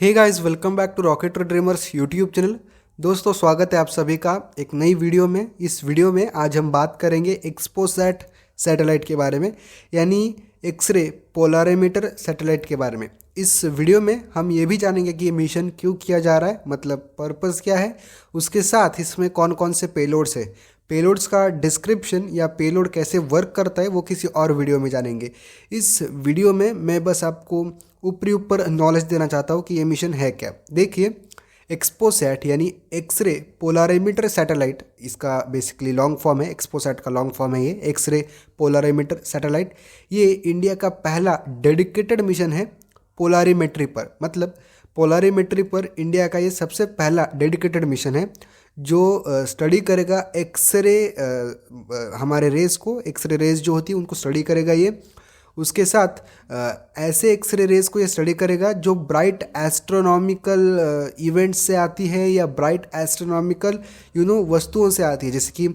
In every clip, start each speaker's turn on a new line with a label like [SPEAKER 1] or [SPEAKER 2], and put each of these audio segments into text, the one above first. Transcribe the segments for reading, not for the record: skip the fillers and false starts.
[SPEAKER 1] Hey guys, welcome back to Rocket Dreamers YouTube channel. दोस्तों, स्वागत है आप सभी का एक नई वीडियो में। इस वीडियो में आज हम बात करेंगे एक्सपोसैट सैटेलाइट के बारे में, यानी एक्सरे पोलरिमीटर सैटेलाइट के बारे में। इस वीडियो में हम ये भी जानेंगे कि ये मिशन क्यों किया जा रहा है, मतलब पर्पस क्या है। उसके साथ इसमें कौन कौन से पेलोड्स है, पेलोड्स का डिस्क्रिप्शन या पेलोड कैसे वर्क करता है वो किसी और वीडियो में जानेंगे। इस वीडियो में मैं बस आपको ऊपर नॉलेज देना चाहता हूँ कि ये मिशन है क्या। देखिए, एक्सपोसैट यानी एक्सरे पोलरिमीटर सैटेलाइट, इसका बेसिकली लॉन्ग फॉर्म है। एक्सपोसैट का लॉन्ग फॉर्म है ये एक्सरे पोलरिमीटर सैटेलाइट। ये इंडिया का पहला डेडिकेटेड मिशन है पोलरिमेट्री पर, मतलब पोलरिमेट्री पर इंडिया का ये सबसे पहला डेडिकेटेड मिशन है जो स्टडी करेगा एक्सरे, हमारे रेस को, एक्सरे रेस जो होती है उनको स्टडी करेगा ये। उसके साथ ऐसे एक्सरे रेस को ये स्टडी करेगा जो ब्राइट एस्ट्रोनॉमिकल इवेंट्स से आती है या ब्राइट एस्ट्रोनॉमिकल वस्तुओं से आती है, जैसे कि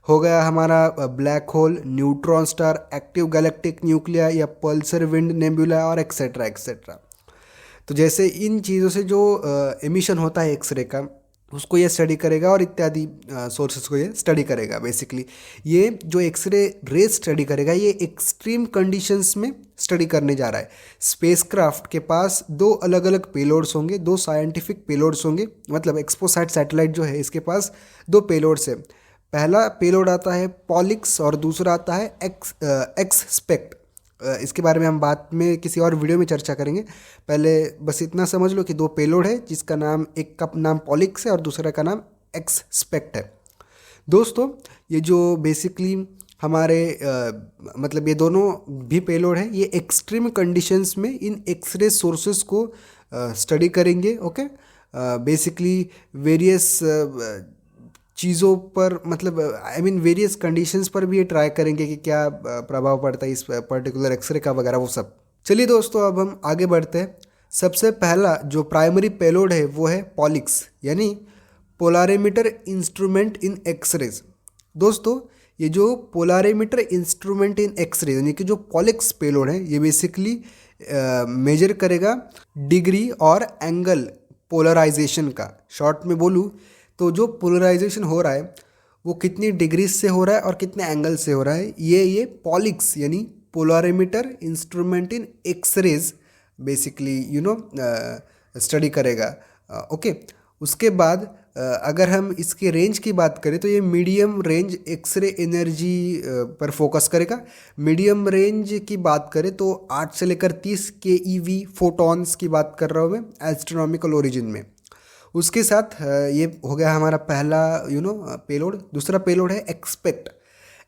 [SPEAKER 1] हो गया हमारा black hole, neutron star, active galactic nuclei या पल्सर विंड नेबुला और एक्सेट्रा एक्सेट्रा। तो जैसे इन चीज़ों से जो एमिशन होता है एक्सरे का, उसको ये स्टडी करेगा और इत्यादि सोर्सेस को ये स्टडी करेगा। बेसिकली ये जो एक्सरे रेस स्टडी करेगा ये एक्सट्रीम कंडीशंस में स्टडी करने जा रहा है। स्पेसक्राफ्ट के पास दो अलग अलग पेलोड्स होंगे, दो साइंटिफिक पेलोड्स होंगे। मतलब एक्सपोसैट सैटेलाइट जो है इसके पास दो पेलोड्स है। पहला पेलोड आता है पॉलिक्स और दूसरा आता है एक्सपेक्ट। इसके बारे में हम बाद में किसी और वीडियो में चर्चा करेंगे। पहले बस इतना समझ लो कि दो पेलोड है, जिसका नाम, एक का नाम पॉलिक्स है और दूसरे का नाम एक्सपेक्ट है। दोस्तों, ये जो बेसिकली हमारे मतलब ये दोनों भी पेलोड है, ये एक्सट्रीम कंडीशंस में इन एक्सरे सोर्सेस को स्टडी करेंगे। ओके, बेसिकली वेरियस चीज़ों पर, मतलब वेरियस कंडीशंस पर भी ये ट्राई करेंगे कि क्या प्रभाव पड़ता है इस पर्टिकुलर एक्सरे का वगैरह वो सब। चलिए दोस्तों, अब हम आगे बढ़ते हैं। सबसे पहला जो प्राइमरी पेलोड है वो है पॉलिक्स, यानी पोलरिमीटर इंस्ट्रूमेंट इन एक्सरेज। दोस्तों, ये जो पोलरिमीटर इंस्ट्रूमेंट इन एक्सरे यानी कि जो पॉलिक्स पेलोड है, ये बेसिकली मेजर करेगा डिग्री और एंगल पोलराइजेशन का। शॉर्ट में बोलूँ तो जो पोलराइजेशन हो रहा है वो कितनी डिग्रीज से हो रहा है और कितने एंगल से हो रहा है, ये पॉलिक्स यानी polarimeter instrument in X-rays basically study करेगा। ओके, उसके बाद अगर हम इसके रेंज की बात करें तो ये मीडियम रेंज एक्सरे एनर्जी पर फोकस करेगा। मीडियम रेंज की बात करें तो 8 से लेकर 30 keV फोटॉन्स की बात कर रहा हूँ मैं, एस्ट्रोनॉमिकल ओरिजिन में। उसके साथ ये हो गया हमारा पहला पेलोड। दूसरा पेलोड है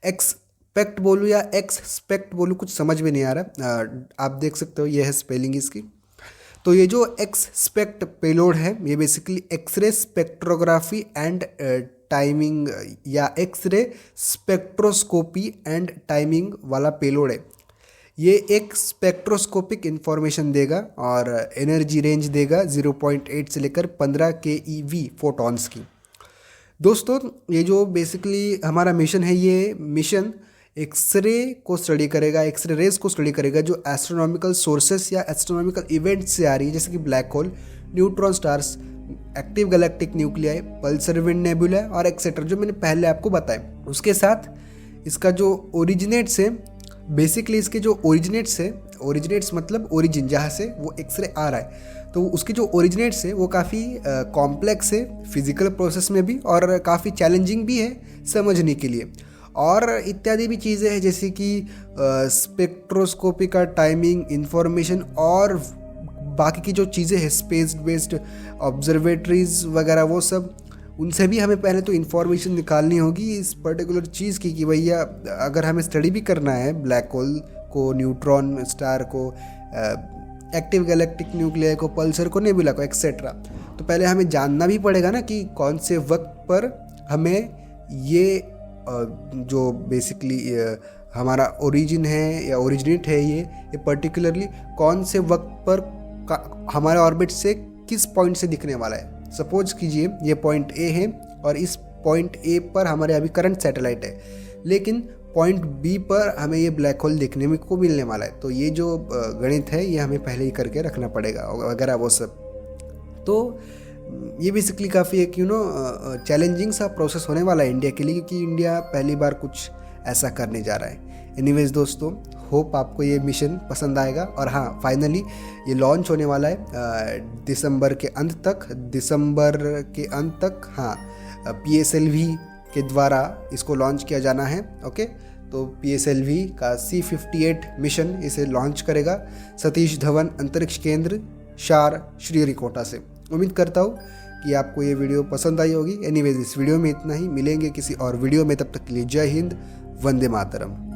[SPEAKER 1] एक्सपेक्ट बोलूँ या एक्सपेक्ट बोलूँ, कुछ समझ में नहीं आ रहा। आप देख सकते हो, ये है स्पेलिंग इसकी। तो ये जो एक्सपेक्ट पेलोड है ये basically X-ray spectrography and timing या एक्सरे स्पेक्ट्रोस्कोपी एंड टाइमिंग वाला पेलोड है। ये एक स्पेक्ट्रोस्कोपिक इन्फॉर्मेशन देगा और एनर्जी रेंज देगा 0.8 से लेकर 15 keV फोटॉन्स की। दोस्तों, ये जो बेसिकली हमारा मिशन है, ये मिशन एक्सरे को स्टडी करेगा, एक्सरे रेज को स्टडी करेगा जो एस्ट्रोनॉमिकल सोर्सेस या एस्ट्रोनॉमिकल इवेंट्स से आ रही है, जैसे कि black hole, neutron stars, active galactic nuclei, Pulsar wind nebula और एक्सेट्रा, जो मैंने पहले आपको बताया। उसके साथ इसका जो ओरिजिनेट्स है, बेसिकली इसके जो ओरिजिनेट्स है, ओरिजिनेट्स मतलब ओरिजिन, जहाँ से वो एक्सरे आ रहा है, तो उसके जो ओरिजिनेट्स है वो काफ़ी कॉम्प्लेक्स है फिजिकल प्रोसेस में भी और काफ़ी चैलेंजिंग भी है समझने के लिए। और इत्यादि भी चीज़ें हैं जैसे कि स्पेक्ट्रोस्कोपी का टाइमिंग, इंफॉर्मेशन और बाकी की जो चीज़ें हैं स्पेस बेस्ड ऑब्जर्वेटरीज वगैरह, वो सब, उनसे भी हमें पहले तो इन्फॉर्मेशन निकालनी होगी इस पर्टिकुलर चीज़ की कि भैया अगर हमें स्टडी भी करना है ब्लैक होल को, न्यूट्रॉन स्टार को, एक्टिव गैलेक्टिक न्यूक्लिया को, पल्सर को, नेबुला को, एक्सेट्रा, तो पहले हमें जानना भी पड़ेगा ना कि कौन से वक्त पर हमें ये जो बेसिकली हमारा ओरिजिन है या ओरिजिनेट है, ये पर्टिकुलरली कौन से वक्त पर हमारे ऑर्बिट से किस पॉइंट से दिखने वाला है। सपोज कीजिए ये पॉइंट ए है और इस पॉइंट ए पर हमारे अभी करंट सैटेलाइट है, लेकिन पॉइंट बी पर हमें ये ब्लैक होल देखने में को मिलने वाला है। तो ये जो गणित है ये हमें पहले ही करके रखना पड़ेगा वगैरह वो सब। तो ये बेसिकली काफ़ी एक चैलेंजिंग सा प्रोसेस होने वाला है इंडिया के लिए, क्योंकि इंडिया पहली बार कुछ ऐसा करने जा रहा है। एनीवेज दोस्तों, होप आपको ये मिशन पसंद आएगा। और हाँ, फाइनली ये लॉन्च होने वाला है दिसंबर के अंत तक हाँ, PSLV के द्वारा इसको लॉन्च किया जाना है। ओके, तो PSLV का C-58 मिशन इसे लॉन्च करेगा सतीश धवन अंतरिक्ष केंद्र शार श्रीहरिकोटा से। उम्मीद करता हूँ कि आपको ये वीडियो पसंद आई होगी। एनीवेज, इस वीडियो में इतना ही। मिलेंगे किसी और वीडियो में, तब तक के लिए जय हिंद, वंदे मातरम।